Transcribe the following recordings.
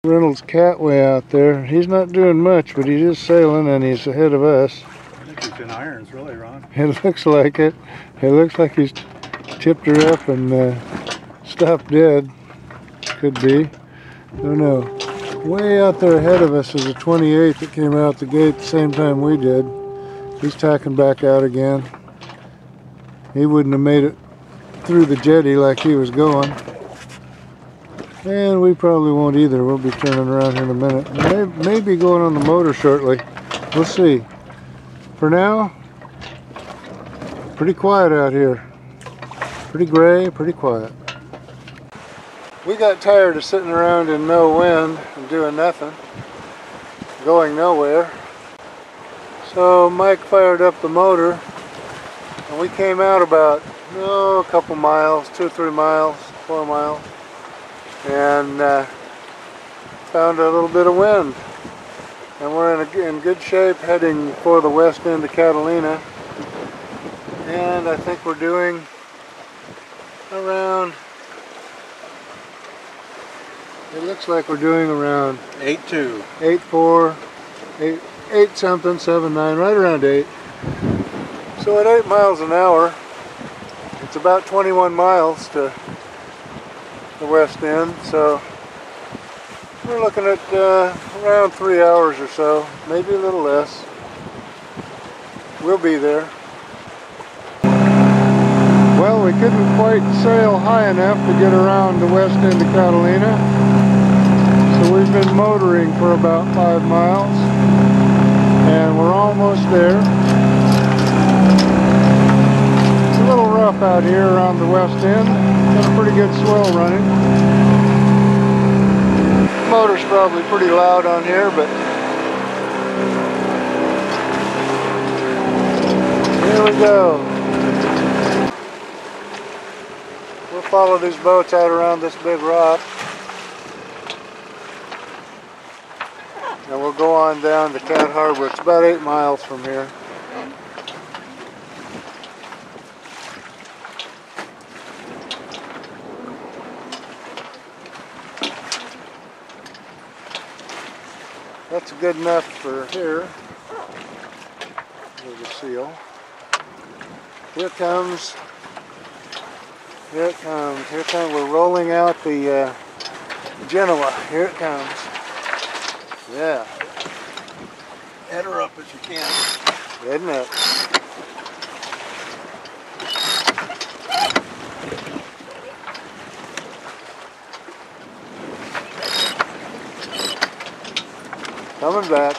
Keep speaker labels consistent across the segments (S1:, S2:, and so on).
S1: Reynolds Catway out there. He's not doing much, but he's just sailing and he's ahead of us.
S2: I think he's in irons, really, Ron.
S1: It looks like it. It looks like he's tipped her up and stopped dead. Could be. Don't know. Way out there ahead of us is a 28 that came out the gate the same time we did. He's tacking back out again. He wouldn't have made it through the jetty like he was going. And we probably won't either. We'll be turning around here in a minute. Maybe going on the motor shortly. We'll see. For now, pretty quiet out here. Pretty gray, pretty quiet. We got tired of sitting around in no wind and doing nothing, going nowhere. So Mike fired up the motor and we came out about, a couple miles, 2 or 3 miles, 4 miles. And found a little bit of wind, and we're in good shape heading for the west end of Catalina, and I think we're doing around, it looks like we're doing around
S2: 8.2,
S1: 8.4, 8 something, 7.9, right around 8. So at 8 miles an hour, it's about 21 miles to the west end, so we're looking at around 3 hours or so, maybe a little less. We'll be there. Well, we couldn't quite sail high enough to get around the west end of Catalina, so we've been motoring for about 5 miles, and we're almost there. It's a little rough out here around the west end. Got a pretty good swell running. Motor's probably pretty loud on here, but here we go. We'll follow these boats out around this big rock, and we'll go on down to Cat Harbor. It's about 8 miles from here. That's good enough for here. There's a seal. Here it comes. Here it comes. Here it comes. We're rolling out the Genoa. Here it comes. Yeah.
S2: Head her up as you can.
S1: Isn't it? Coming back.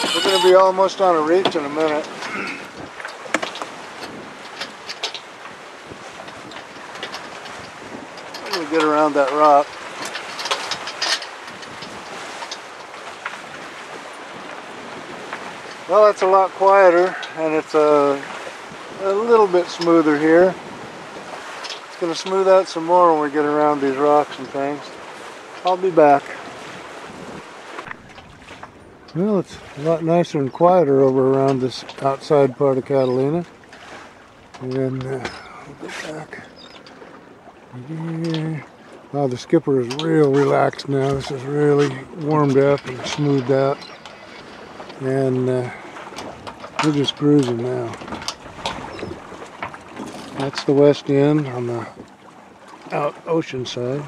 S1: We're going to be almost on a reach in a minute. We'll get around that rock. Well, it's a lot quieter, and it's a little bit smoother here. It's going to smooth out some more when we get around these rocks and things. I'll be back. Well, it's a lot nicer and quieter over around this outside part of Catalina. And we'll get back. Wow, the skipper is real relaxed now. This is really warmed up and smoothed out. And we're just cruising now. That's the west end on the ocean side.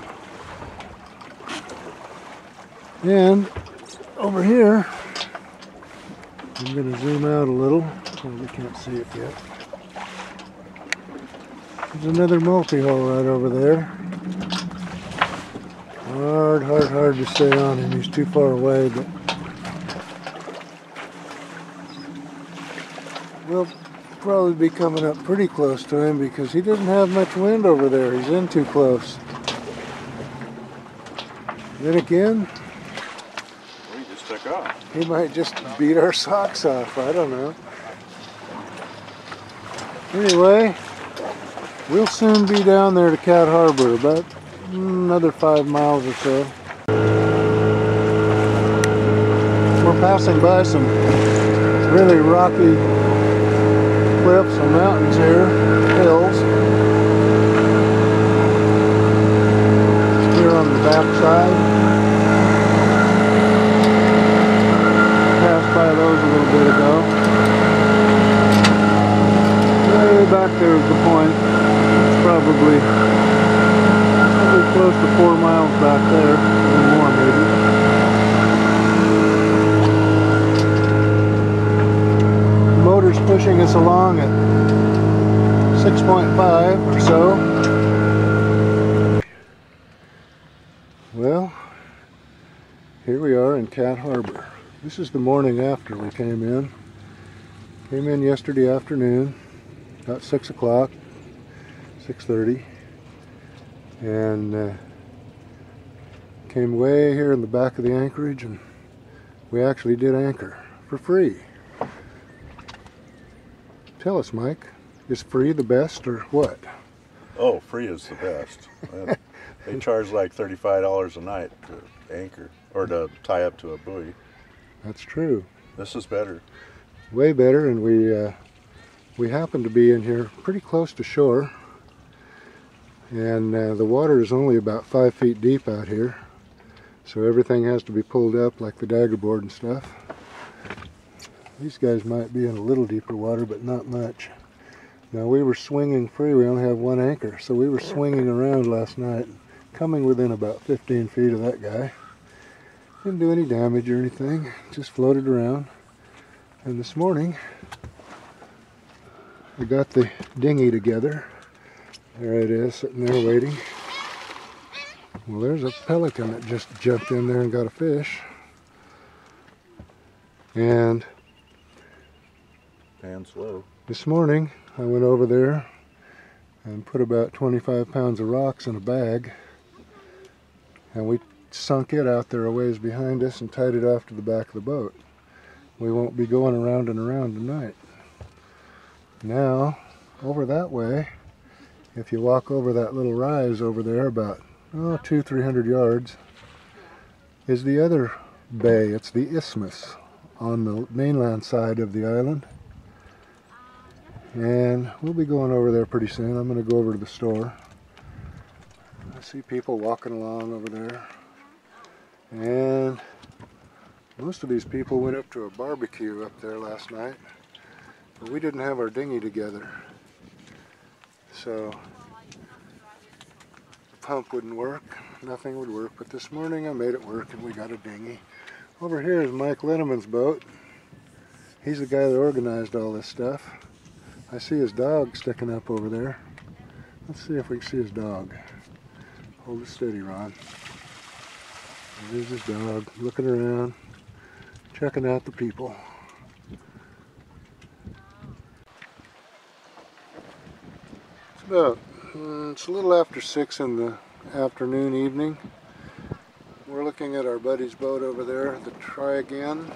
S1: And over here, I'm going to zoom out a little so we can't see it yet. There's another multi-hull right over there. Hard to stay on him. He's too far away, but we'll probably be coming up pretty close to him because he doesn't have much wind over there. He's in too close. Then again,
S2: We just took off.
S1: he might just beat our socks off. I don't know. Anyway, we'll soon be down there to Cat Harbor, about another 5 miles or so. We're passing by some really rocky cliffs and mountains here, hills. Here on the back side. Passed by those a little bit ago. Way back there is the point. It's probably close to 4 miles back there, a little more maybe. The motor's pushing us along at 6.5 or so. Well, here we are in Cat Harbor. This is the morning after we came in. Came in yesterday afternoon, about 6 o'clock, 6:30. And came way here in the back of the anchorage, and we actually did anchor for free. Tell us, Mike, is free the best or what?
S3: Oh, free is the best. They charge like $35 a night to anchor or to tie up to a buoy.
S1: That's true.
S3: This is better.
S1: Way better, and we happen to be in here pretty close to shore. And the water is only about 5 feet deep out here, so everything has to be pulled up like the dagger board and stuff. These guys might be in a little deeper water, but not much. Now we were swinging free. We only have one anchor, so we were swinging around last night, coming within about 15 feet of that guy. Didn't do any damage or anything, just floated around. And this morning we got the dinghy together. There it is, sitting there waiting. Well, there's a pelican that just jumped in there and got a fish. And
S3: slow.
S1: This morning, I went over there and put about 25 pounds of rocks in a bag. And we sunk it out there a ways behind us and tied it off to the back of the boat. We won't be going around and around tonight. Now, over that way, if you walk over that little rise over there about 200-300 yards, is the other bay. It's the isthmus on the mainland side of the island. And we'll be going over there pretty soon. I'm going to go over to the store. I see people walking along over there. And most of these people went up to a barbecue up there last night. But we didn't have our dinghy together. So the pump wouldn't work, nothing would work, but this morning I made it work and we got a dinghy. Over here is Mike Linneman's boat. He's the guy that organized all this stuff. I see his dog sticking up over there. Let's see if we can see his dog. Hold it steady, Ron. There's his dog, looking around, checking out the people. It's a little after 6 in the afternoon, evening. We're looking at our buddy's boat over there, the Try Again,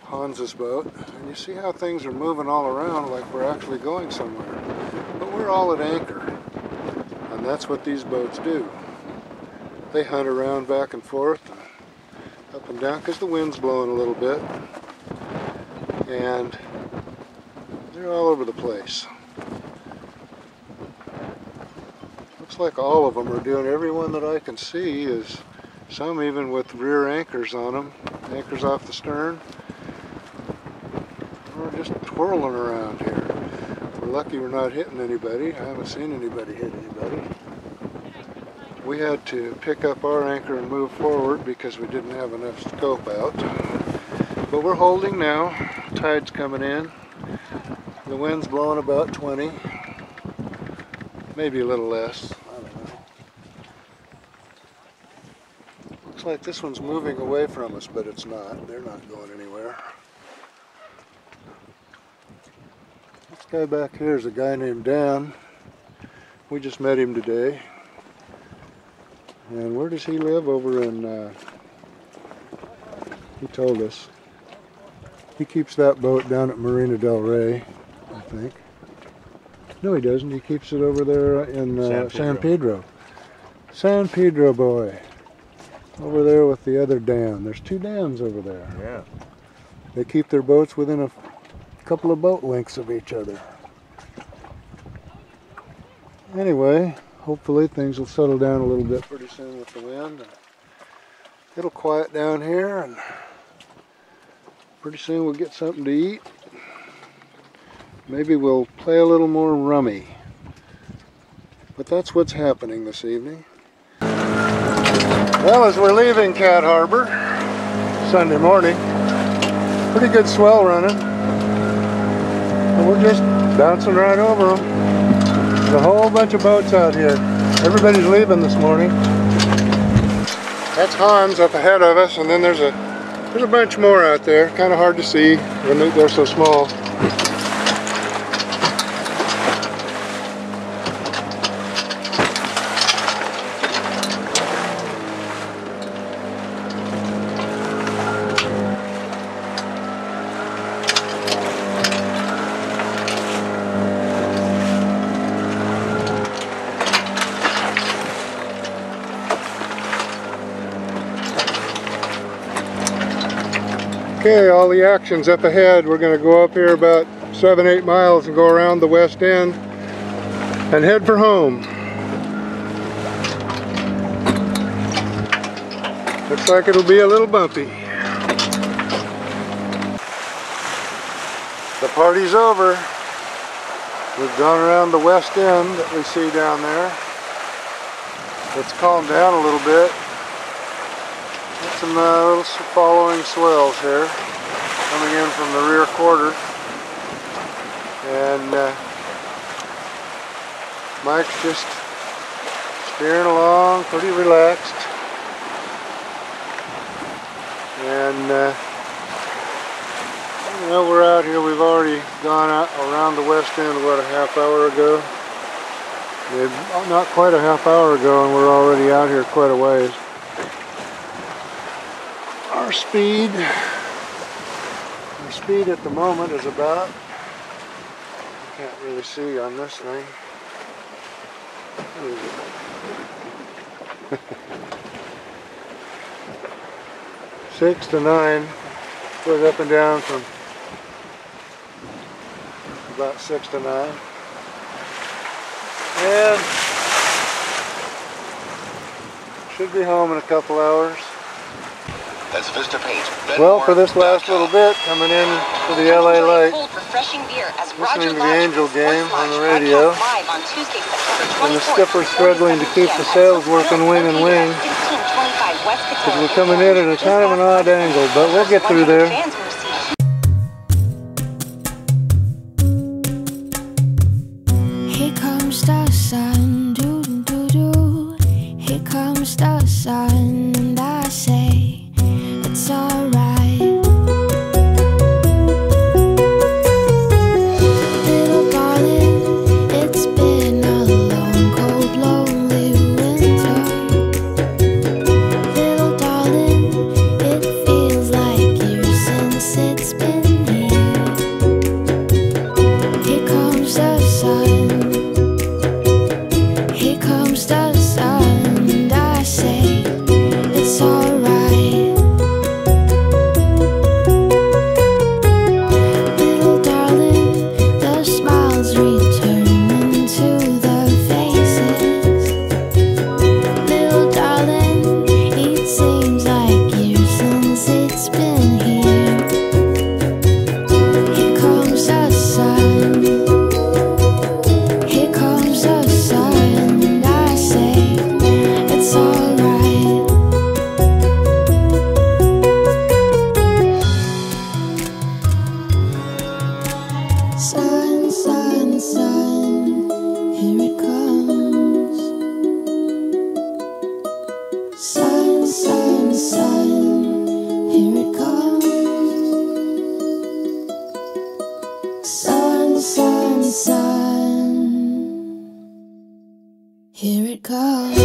S1: Hans's boat. And you see how things are moving all around like we're actually going somewhere. But we're all at anchor. And that's what these boats do. They hunt around back and forth, and up and down, because the wind's blowing a little bit. And they're all over the place. Looks like all of them are doing, every one that I can see is, some even with rear anchors on them, anchors off the stern. We're just twirling around here. We're lucky we're not hitting anybody. I haven't seen anybody hit anybody. We had to pick up our anchor and move forward because we didn't have enough scope out. But we're holding now. Tide's coming in. The wind's blowing about 20. Maybe a little less. I don't know. Looks like this one's moving away from us, but it's not. They're not going anywhere. This guy back here is a guy named Dan. We just met him today. And where does he live? Over in, he told us. He keeps that boat down at Marina del Rey, I think. No, he doesn't. He keeps it over there in San Pedro. San Pedro boy. Over there with the other dam. There's 2 dams over there.
S3: Yeah.
S1: They keep their boats within a couple of boat lengths of each other. Anyway, hopefully things will settle down a little bit pretty soon with the wind. It'll quiet down here, and pretty soon we'll get something to eat. Maybe we'll play a little more rummy. But that's what's happening this evening. Well, as we're leaving Cat Harbor Sunday morning, pretty good swell running. And we're just bouncing right over them. There's a whole bunch of boats out here. Everybody's leaving this morning. That's Hans up ahead of us, and then there's a bunch more out there. Kind of hard to see when they're so small. Okay, all the action's up ahead. We're going to go up here about 7-8 miles and go around the west end and head for home. Looks like it'll be a little bumpy. The party's over. We've gone around the west end that we see down there. It's calmed down a little bit. Some little following swells here coming in from the rear quarter, and Mike's just steering along pretty relaxed, and you know, we're out here. We've already gone out around the west end about a half hour ago, maybe not quite a half hour ago, and we're already out here quite a ways. Our speed at the moment is about, can't really see on this thing. What is it? 6 to 9, goes up and down from about 6 to 9. And should be home in a couple hours.
S4: That's Vista Page.
S1: Well, for this last little bit, coming in to the LA Lake, listening to the Angel game on the radio, and the skipper's struggling to keep the sails working wing and wing, because we're coming in at a kind of an odd angle, but we'll get through there.
S5: Here comes the sun, doo doo doo. Here comes the sun, and I say it's alright. Little darling, it's been a long, cold, lonely winter. Little darling, it feels like years since it's been here. Here comes the sun. Here comes the sun, and I say it's alright. Little darling, the smiles returning to the faces. Little darling, it seems like years since it's been here. Here comes the sun. Here comes the sun, and I say it's alright. Sun, sun, sun, here it comes. Sun, sun, sun, here it comes. Sun, sun, sun, here it comes.